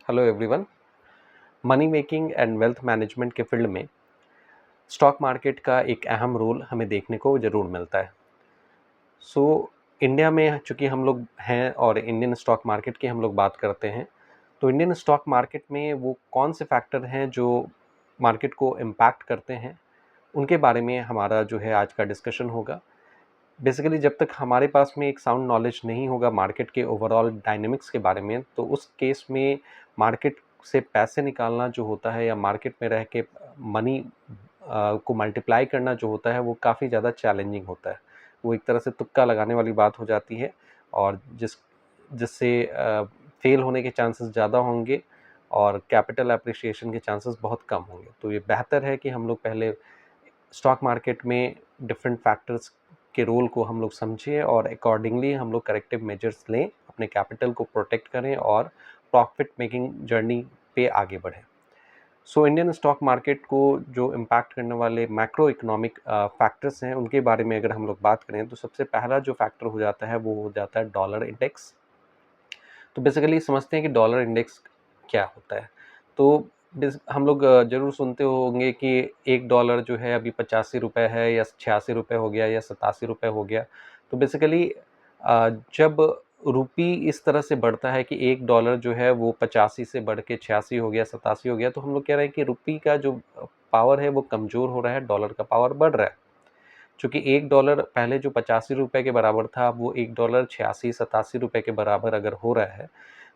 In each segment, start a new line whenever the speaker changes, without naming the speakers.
Hello everyone. Money making and wealth management के field में stock market का एक अहम रोल हमें देखने को ज़रूर मिलता है। इंडिया में चूँकि हम लोग हैं और इंडियन स्टॉक मार्केट की हम लोग बात करते हैं, तो इंडियन स्टॉक मार्केट में वो कौन से फैक्टर हैं जो मार्केट को इम्पैक्ट करते हैं, उनके बारे में हमारा जो है आज का डिस्कशन होगा। बेसिकली जब तक हमारे पास में एक साउंड नॉलेज नहीं होगा मार्केट के ओवरऑल डायनेमिक्स के बारे में, तो उस केस में मार्केट से पैसे निकालना जो होता है या मार्केट में रह के मनी को मल्टीप्लाई करना जो होता है वो काफ़ी ज़्यादा चैलेंजिंग होता है। वो एक तरह से तुक्का लगाने वाली बात हो जाती है और जिससे फेल होने के चांसेस ज़्यादा होंगे और कैपिटल एप्रिसिएशन के चांसेस बहुत कम होंगे। तो ये बेहतर है कि हम लोग पहले स्टॉक मार्केट में डिफरेंट फैक्टर्स के रोल को हम लोग समझें और अकॉर्डिंगली हम लोग करेक्टिव मेजर्स लें, अपने कैपिटल को प्रोटेक्ट करें और प्रॉफिट मेकिंग जर्नी पे आगे बढ़ें। इंडियन स्टॉक मार्केट को जो इम्पैक्ट करने वाले मैक्रो इकोनॉमिक फैक्टर्स हैं उनके बारे में अगर हम लोग बात करें तो सबसे पहला जो फैक्टर हो जाता है वो हो जाता है डॉलर इंडेक्स। तो बेसिकली समझते हैं कि डॉलर इंडेक्स क्या होता है। तो हम लोग ज़रूर सुनते होंगे कि $1 जो है अभी 85 रुपये है या 86 रुपये हो गया या 87 रुपये हो गया। तो बेसिकली जब रुपी इस तरह से बढ़ता है कि $1 जो है वो 85 से बढ़ के 86 हो गया, 87 हो गया, तो हम लोग कह रहे हैं कि रुपी का जो पावर है वो कमज़ोर हो रहा है, डॉलर का पावर बढ़ रहा है। चूँकि $1 पहले जो 85 रुपये के बराबर था, अब वो $1 86-87 रुपये के बराबर अगर हो रहा है,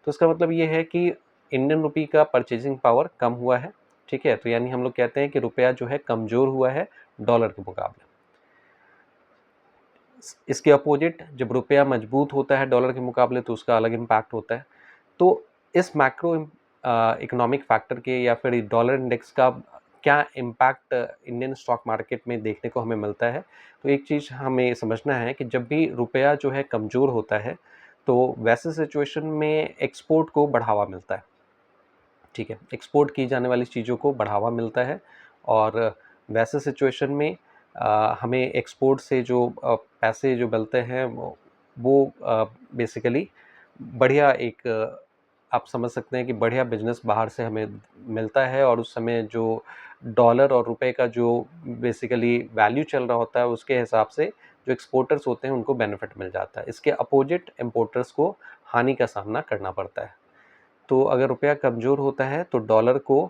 तो इसका मतलब ये है कि इंडियन रुपी का परचेजिंग पावर कम हुआ है, ठीक है? तो यानी हम लोग कहते हैं कि रुपया जो है कमज़ोर हुआ है डॉलर के मुकाबले। इसके अपोजिट जब रुपया मजबूत होता है डॉलर के मुकाबले तो उसका अलग इम्पैक्ट होता है। तो इस मैक्रो इकोनॉमिक फैक्टर के या फिर डॉलर इंडेक्स का क्या इम्पैक्ट इंडियन स्टॉक मार्केट में देखने को हमें मिलता है। तो एक चीज़ हमें समझना है कि जब भी रुपया जो है कमज़ोर होता है तो वैसे सिचुएशन में एक्सपोर्ट को बढ़ावा मिलता है, ठीक है? एक्सपोर्ट की जाने वाली चीज़ों को बढ़ावा मिलता है और वैसे सिचुएशन में हमें एक्सपोर्ट से जो पैसे जो मिलते हैं वो बेसिकली बढ़िया एक आप समझ सकते हैं कि बढ़िया बिजनेस बाहर से हमें मिलता है और उस समय जो डॉलर और रुपए का जो बेसिकली वैल्यू चल रहा होता है उसके हिसाब से जो एक्सपोर्टर्स होते हैं उनको बेनिफिट मिल जाता है। इसके अपोजिट इम्पोर्टर्स को हानि का सामना करना पड़ता है। तो अगर रुपया कमज़ोर होता है तो डॉलर को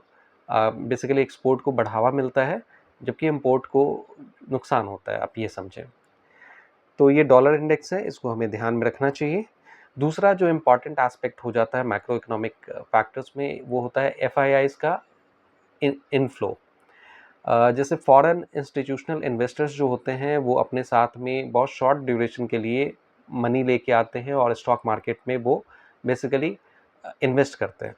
बेसिकली एक्सपोर्ट को बढ़ावा मिलता है, जबकि इम्पोर्ट को नुकसान होता है, आप ये समझें। तो ये डॉलर इंडेक्स है, इसको हमें ध्यान में रखना चाहिए। दूसरा जो इम्पॉर्टेंट एस्पेक्ट हो जाता है मैक्रो इकोनॉमिक फैक्टर्स में वो होता है एफआईआईज़ का इनफ्लो। जैसे फॉरेन इंस्टीट्यूशनल इन्वेस्टर्स जो होते हैं वो अपने साथ में बहुत शॉर्ट ड्यूरेशन के लिए मनी लेके आते हैं और स्टॉक मार्केट में वो बेसिकली इन्वेस्ट करते हैं।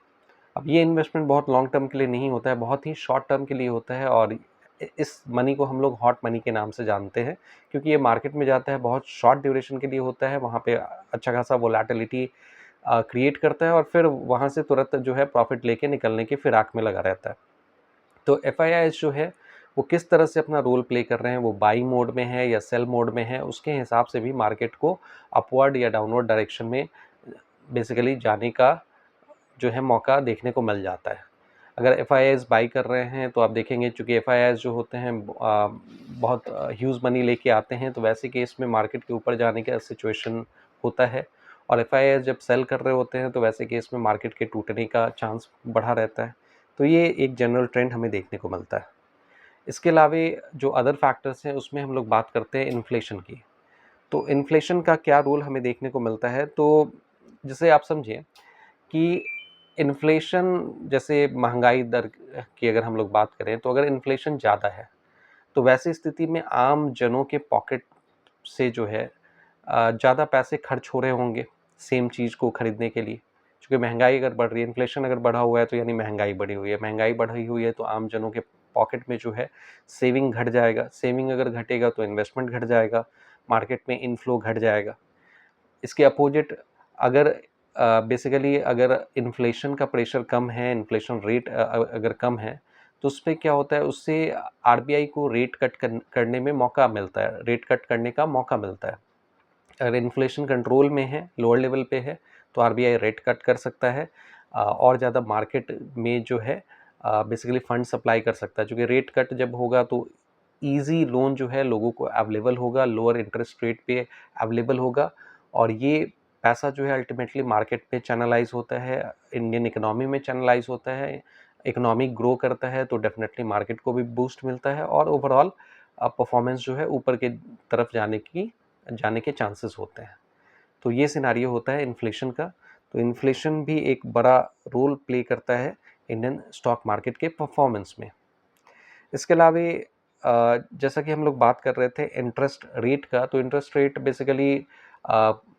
अब ये इन्वेस्टमेंट बहुत लॉन्ग टर्म के लिए नहीं होता है, बहुत ही शॉर्ट टर्म के लिए होता है और इस मनी को हम लोग हॉट मनी के नाम से जानते हैं, क्योंकि ये मार्केट में जाता है, बहुत शॉर्ट ड्यूरेशन के लिए होता है, वहाँ पे अच्छा खासा वोलेटिलिटी क्रिएट करता है और फिर वहाँ से तुरंत जो है प्रॉफिट लेके निकलने की फिराक में लगा रहता है। तो एफआईआईज़ जो है वो किस तरह से अपना रोल प्ले कर रहे हैं, वो बाइंग मोड में है या सेल मोड में है, उसके हिसाब से भी मार्केट को अपवर्ड या डाउनवर्ड डायरेक्शन में बेसिकली जाने का जो है मौका देखने को मिल जाता है। अगर एफआईआईज़ बाई कर रहे हैं तो आप देखेंगे, चूँकि एफआईआईज़ जो होते हैं बहुत ह्यूज मनी लेके आते हैं, तो वैसे केस में मार्केट के ऊपर जाने का सिचुएशन होता है और एफआईआईज़ जब सेल कर रहे होते हैं तो वैसे केस में मार्केट के टूटने का चांस बढ़ा रहता है। तो ये एक जनरल ट्रेंड हमें देखने को मिलता है। इसके अलावे जो अदर फैक्टर्स हैं उसमें हम लोग बात करते हैं इन्फ्लेशन की। तो इन्फ्लेशन का क्या रोल हमें देखने को मिलता है, तो जैसे आप समझिए कि इन्फ्लेशन जैसे महंगाई दर की अगर हम लोग बात करें, तो अगर इन्फ्लेशन ज़्यादा है तो वैसी स्थिति में आम जनों के पॉकेट से जो है ज़्यादा पैसे खर्च हो रहे होंगे सेम चीज़ को खरीदने के लिए। क्योंकि महंगाई अगर बढ़ रही है, इन्फ्लेशन अगर बढ़ा हुआ है तो यानी महंगाई बढ़ी हुई है, महंगाई बढ़ी हुई है तो आम जनों के पॉकेट में जो है सेविंग घट जाएगा, सेविंग अगर घटेगा तो इन्वेस्टमेंट घट जाएगा, मार्केट में इनफ्लो घट जाएगा। इसके अपोजिट अगर बेसिकली अगर इन्फ्लेशन का प्रेशर कम है, इन्फ्लेशन रेट अगर कम है, तो उसपे क्या होता है, उससे आरबीआई को रेट कट करने में मौका मिलता है, रेट कट करने का मौका मिलता है। अगर इन्फ्लेशन कंट्रोल में है, लोअर लेवल पे है, तो आरबीआई रेट कट कर सकता है। और ज़्यादा मार्केट में जो है बेसिकली फंड सप्लाई कर सकता है, क्योंकि रेट कट जब होगा तो ईजी लोन जो है लोगों को अवेलेबल होगा, लोअर इंटरेस्ट रेट पे अवेलेबल होगा, और ये पैसा जो है अल्टीमेटली मार्केट में चैनलाइज होता है, इंडियन इकोनॉमी में चैनलाइज होता है, इकोनॉमी ग्रो करता है तो डेफिनेटली मार्केट को भी बूस्ट मिलता है, और ओवरऑल परफॉर्मेंस जो है ऊपर के तरफ जाने के चांसेस होते हैं। तो ये सिनारियो होता है इन्फ्लेशन का। तो इन्फ्लेशन भी एक बड़ा रोल प्ले करता है इंडियन स्टॉक मार्केट के परफॉर्मेंस में। इसके अलावा जैसा कि हम लोग बात कर रहे थे इंटरेस्ट रेट का, तो इंटरेस्ट रेट बेसिकली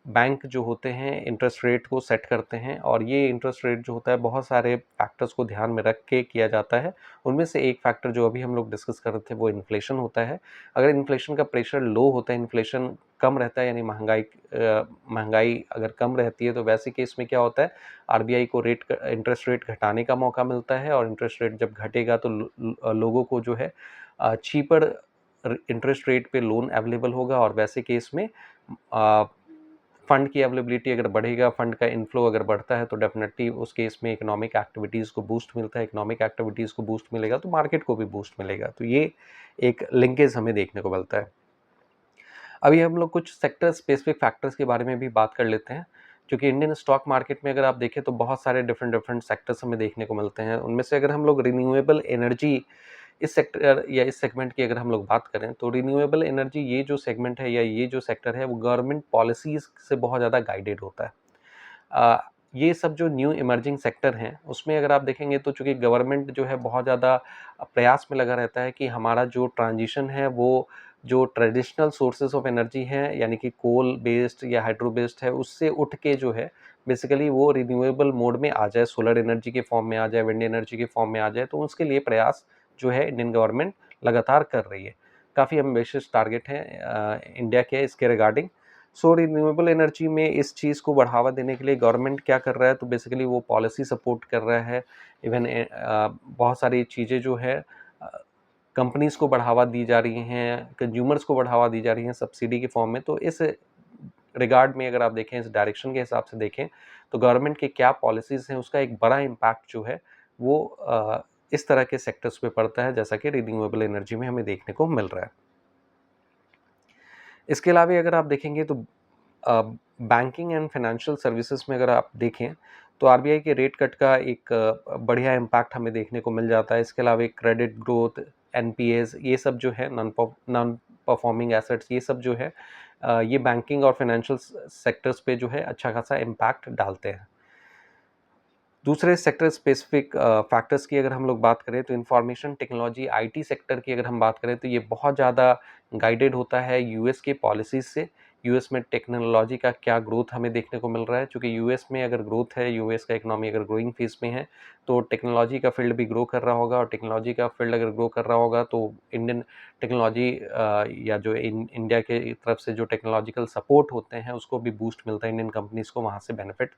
बैंक जो होते हैं इंटरेस्ट रेट को सेट करते हैं, और ये इंटरेस्ट रेट जो होता है बहुत सारे फैक्टर्स को ध्यान में रख के किया जाता है। उनमें से एक फैक्टर जो अभी हम लोग डिस्कस कर रहे थे वो इन्फ्लेशन होता है। अगर इन्फ्लेशन का प्रेशर लो होता है, इन्फ्लेशन कम रहता है, यानी महंगाई अगर कम रहती है, तो वैसे केस में क्या होता है, आरबीआई को इंटरेस्ट रेट घटाने का मौका मिलता है, और इंटरेस्ट रेट जब घटेगा तो लोगों को जो है चीपर इंटरेस्ट रेट पे लोन अवेलेबल होगा, और वैसे केस में फंड की अवेलेबिलिटी अगर बढ़ेगा, फंड का इनफ्लो अगर बढ़ता है, तो डेफिनेटली उस केस में इकोनॉमिक एक्टिविटीज़ को बूस्ट मिलता है, इकोनॉमिक एक्टिविटीज़ को बूस्ट मिलेगा तो मार्केट को भी बूस्ट मिलेगा। तो ये एक लिंकेज हमें देखने को मिलता है। अभी हम लोग कुछ सेक्टर स्पेसिफिक फैक्टर्स के बारे में भी बात कर लेते हैं, क्योंकि इंडियन स्टॉक मार्केट में अगर आप देखें तो बहुत सारे डिफरेंट सेक्टर्स हमें देखने को मिलते हैं। उनमें से अगर हम लोग रिन्यूएबल एनर्जी इस सेक्टर या इस सेगमेंट की अगर हम लोग बात करें, तो रिन्यूएबल एनर्जी ये जो सेगमेंट है या ये जो सेक्टर है वो गवर्नमेंट पॉलिसीज़ से बहुत ज़्यादा गाइडेड होता है। ये सब जो न्यू इमर्जिंग सेक्टर हैं उसमें अगर आप देखेंगे तो चूँकि गवर्नमेंट जो है बहुत ज़्यादा प्रयास में लगा रहता है कि हमारा जो ट्रांजिशन है वो जो ट्रेडिशनल सोर्सेज ऑफ एनर्जी हैं, यानी कि कोल बेस्ड या हाइड्रो बेस्ड है, उससे उठ के जो है बेसिकली वो रिन्यूएबल मोड में आ जाए, सोलर एनर्जी के फॉर्म में आ जाए, विंड एनर्जी के फॉर्म में आ जाए। तो उसके लिए प्रयास जो है इंडियन गवर्नमेंट लगातार कर रही है। काफ़ी एम्बिशियस टारगेट हैं इंडिया के इसके रिगार्डिंग। सो रिन्यूएबल एनर्जी में इस चीज़ को बढ़ावा देने के लिए गवर्नमेंट क्या कर रहा है, तो बेसिकली वो पॉलिसी सपोर्ट कर रहा है। इवन बहुत सारी चीज़ें जो है कंपनीज़ को बढ़ावा दी जा रही हैं, कंज्यूमर्स को बढ़ावा दी जा रही हैं सब्सिडी के फॉर्म में। तो इस रिगार्ड में अगर आप देखें, इस डायरेक्शन के हिसाब से देखें, तो गवर्नमेंट के क्या पॉलिसीज़ हैं उसका एक बड़ा इम्पैक्ट जो है वो इस तरह के सेक्टर्स पे पड़ता है, जैसा कि रिन्यूएबल एनर्जी में हमें देखने को मिल रहा है। इसके अलावा अगर आप देखेंगे तो बैंकिंग एंड फाइनेंशियल सर्विसेज में अगर आप देखें तो आरबीआई के रेट कट का एक बढ़िया इम्पैक्ट हमें देखने को मिल जाता है। इसके अलावा क्रेडिट ग्रोथ, एनपीएस, ये सब जो है नॉन परफॉर्मिंग एसेट्स, ये सब जो है ये बैंकिंग और फाइनेंशियल सेक्टर्स पे जो है अच्छा खासा इम्पैक्ट डालते हैं। दूसरे सेक्टर स्पेसिफिक फैक्टर्स की अगर हम लोग बात करें तो इंफॉर्मेशन टेक्नोलॉजी, आईटी सेक्टर की अगर हम बात करें तो ये बहुत ज़्यादा गाइडेड होता है यूएस के पॉलिसीज़ से। यूएस में टेक्नोलॉजी का क्या ग्रोथ हमें देखने को मिल रहा है, क्योंकि यूएस में अगर ग्रोथ है, यूएस का इकोनॉमी अगर ग्रोइंग फेज में है, तो टेक्नोलॉजी का फील्ड भी ग्रो कर रहा होगा, और टेक्नोलॉजी का फील्ड अगर ग्रो कर रहा होगा तो इंडियन टेक्नोलॉजी या जो इंडिया के तरफ से जो टेक्नोलॉजिकल सपोर्ट होते हैं उसको भी बूस्ट मिलता है, इंडियन कंपनीज़ को वहाँ से बेनिफिट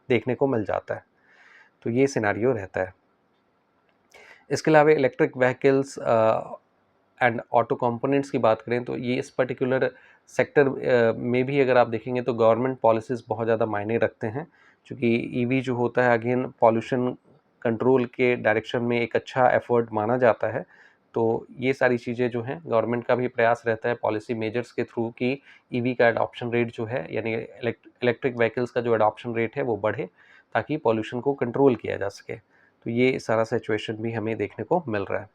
देखने को मिल जाता है। तो ये सिनारियो रहता है। इसके अलावा electric vehicles and auto components की बात करें तो ये इस पर्टिकुलर सेक्टर में भी अगर आप देखेंगे तो गवर्नमेंट पॉलिसीज़ बहुत ज़्यादा मायने रखते हैं, क्योंकि ईवी जो होता है अगेन पॉल्यूशन कंट्रोल के डायरेक्शन में एक अच्छा एफर्ट माना जाता है। तो ये सारी चीज़ें जो हैं गवर्नमेंट का भी प्रयास रहता है पॉलिसी मेजर्स के थ्रू कि ईवी का एडॉप्शन रेट जो है, यानी इलेक्ट्रिक व्हीकल्स का जो एडॉप्शन रेट है वो बढ़े, ताकि पॉल्यूशन को कंट्रोल किया जा सके। तो ये सारा सिचुएशन भी हमें देखने को मिल रहा है।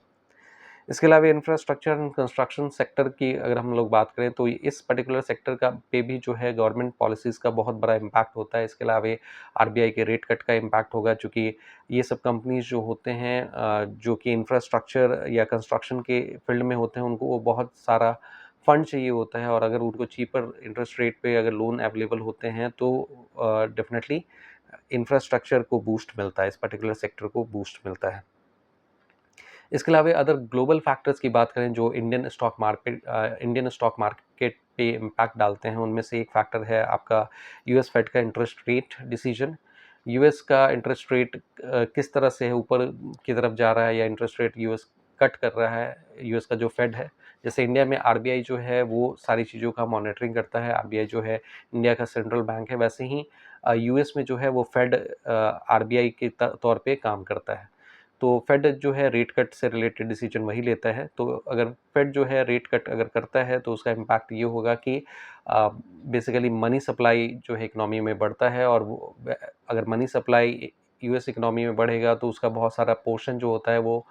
इसके अलावा इंफ्रास्ट्रक्चर एंड कंस्ट्रक्शन सेक्टर की अगर हम लोग बात करें तो इस पर्टिकुलर सेक्टर का पे भी जो है गवर्नमेंट पॉलिसीज़ का बहुत बड़ा इम्पैक्ट होता है। इसके अलावा आरबीआई के रेट कट का इम्पैक्ट होगा, चूँकि ये सब कंपनीज़ जो होते हैं जो कि इंफ्रास्ट्रक्चर या कंस्ट्रक्शन के फील्ड में होते हैं, उनको वो बहुत सारा फंड चाहिए होता है, और अगर उनको चीपर इंटरेस्ट रेट पे अगर लोन अवेलेबल होते हैं तो डेफिनेटली इंफ्रास्ट्रक्चर को बूस्ट मिलता है, इस पर्टिकुलर सेक्टर को बूस्ट मिलता है। इसके अलावा अदर ग्लोबल फैक्टर्स की बात करें जो इंडियन स्टॉक मार्केट पे इम्पैक्ट डालते हैं, उनमें से एक फैक्टर है आपका यूएस फेड का इंटरेस्ट रेट डिसीजन। यूएस का इंटरेस्ट रेट किस तरह से है, ऊपर की तरफ जा रहा है या इंटरेस्ट रेट यूएस कट कर रहा है, यूएस का जो फेड है। जैसे इंडिया में आरबीआई जो है वो सारी चीज़ों का मॉनिटरिंग करता है, आरबीआई जो है इंडिया का सेंट्रल बैंक है, वैसे ही यूएस में जो है वो फेड आरबीआई के तौर पे काम करता है। तो फेड जो है रेट कट से रिलेटेड डिसीजन वही लेता है। तो अगर फेड जो है रेट कट अगर करता है तो उसका इम्पैक्ट ये होगा कि बेसिकली मनी सप्लाई जो है इकोनॉमी में बढ़ता है, और वो अगर मनी सप्लाई यूएस इकोनॉमी में बढ़ेगा तो उसका बहुत सारा पोर्शन जो होता है वो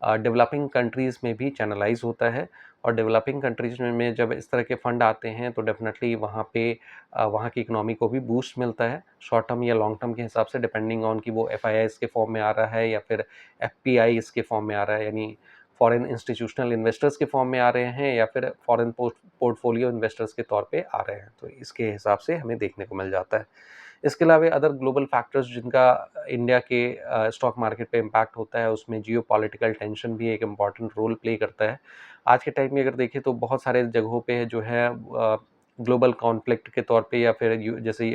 डेवलपिंग कंट्रीज़ में भी चैनलाइज होता है। और डेवलपिंग कंट्रीज़ में जब इस तरह के फंड आते हैं तो डेफिनेटली वहाँ पे वहाँ की इकोनॉमी को भी बूस्ट मिलता है, शॉर्ट टर्म या लॉन्ग टर्म के हिसाब से, डिपेंडिंग ऑन कि वो एफआईआईज़ के फॉर्म में आ रहा है या फिर एफपीआईज़ के फॉर्म में आ रहा है, यानी फॉरेन इंस्टीट्यूशनल इन्वेस्टर्स के फॉर्म में आ रहे हैं या फिर फॉरेन पोर्टफोलियो इन्वेस्टर्स के तौर पे आ रहे हैं। तो इसके हिसाब से हमें देखने को मिल जाता है। इसके अलावा अदर ग्लोबल फैक्टर्स जिनका इंडिया के स्टॉक मार्केट पे इम्पैक्ट होता है, उसमें जियोपॉलिटिकल टेंशन भी एक इम्पॉर्टेंट रोल प्ले करता है। आज के टाइम में अगर देखें तो बहुत सारे जगहों पे जो है ग्लोबल कॉन्फ्लिक्ट के तौर पे, या फिर जैसे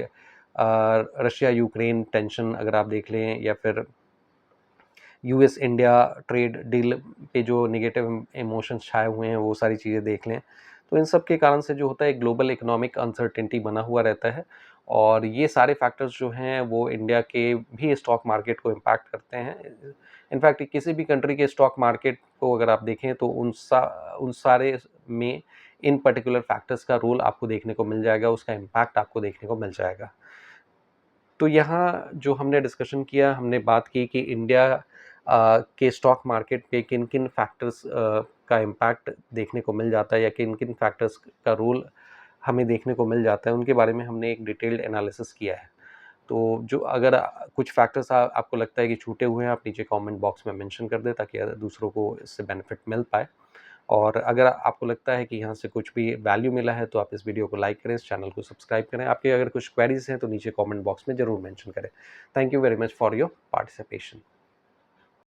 रशिया यूक्रेन टेंशन अगर आप देख लें, या फिर यूएस इंडिया ट्रेड डील पे जो नेगेटिव इमोशंस छाए हुए हैं, वो सारी चीज़ें देख लें, तो इन सब के कारण से जो होता है ग्लोबल इकोनॉमिक अनसर्टेनिटी बना हुआ रहता है। और ये सारे फैक्टर्स जो हैं वो इंडिया के भी स्टॉक मार्केट को इम्पैक्ट करते हैं। इनफैक्ट किसी भी कंट्री के स्टॉक मार्केट को अगर आप देखें तो उन सारे में इन पर्टिकुलर फैक्टर्स का रोल आपको देखने को मिल जाएगा, उसका इम्पैक्ट आपको देखने को मिल जाएगा। तो यहाँ जो हमने डिस्कशन किया, हमने बात की कि इंडिया के स्टॉक मार्केट पे किन-किन फैक्टर्स का इम्पैक्ट देखने को मिल जाता है, या किन-किन फैक्टर्स का रोल हमें देखने को मिल जाता है, उनके बारे में हमने एक डिटेल्ड एनालिसिस किया है। तो जो अगर कुछ फैक्टर्स आपको लगता है कि छूटे हुए हैं, आप नीचे कमेंट बॉक्स में मेंशन कर दें ताकि दूसरों को इससे बेनिफिट मिल पाए। और अगर आपको लगता है कि यहाँ से कुछ भी वैल्यू मिला है तो आप इस वीडियो को लाइक करें, इस चैनल को सब्सक्राइब करें। आपके अगर कुछ क्वेरीज हैं तो नीचे कमेंट बॉक्स में ज़रूर मेंशन करें। Thank you very much for your participation.